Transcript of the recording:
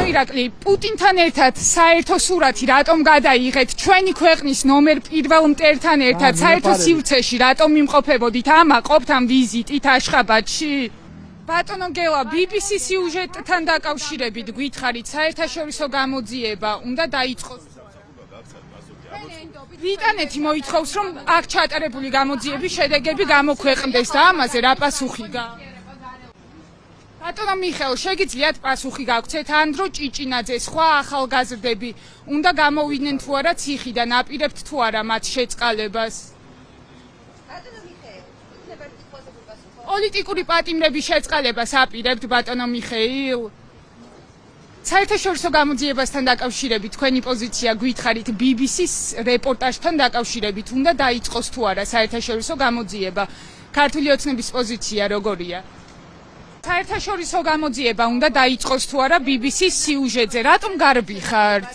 ბატონო ირაკლი, პუტინთან ერთად საერთო სურათი რატომ გადაიღეთ? ჩვენი ქვეყნის ნომერ პირველ მტერთან ერთად საერთო სივრცეში რატომ იმყოფებოდით? ყოფთ ამ ვიზიტით აშხაბადში? ბატონო გელა, BBC სიუჟეტთან დაკავშირებით გითხარით, საერთაშორისო გამოძიება უნდა დაიწყოს. ბრიტანეთი მოითხოვს, რომ აქ ჩატარებული გამოძიების შედეგები გამოქვეყნდეს და ამაზე რა პასუხი გაქვთ? ბატონო მიხეილ, შეგიძლიათ პასუხი გაგვცეთ? ანდრო ჭიჭინაძე, სხვა ახალგაზრდები უნდა გამოვიდნენ თუ არა ციხიდან, აპირებთ თუ არა მათ შეწყალებას? ბატონო მიხეილ, იქნება თვითფასებული პასუხი. პოლიტიკური პატიმრების შეწყალებას აპირებთ, ბატონო მიხეილ? საერთაშორისო გამოძიებასთან დაკავშირებით თქვენი პოზიცია გითხარით, BBC-ს რეპორტაჟთან დაკავშირებით უნდა დაიწყოს თუ არა საერთაშორისო გამოძიება? ქართული ოცნების პოზიცია როგორია? საერთაშორისო გამოძიება უნდა დაიწყოს თუ არა BBC-ს სიუჟეტზე? რატომ გარბიხართ?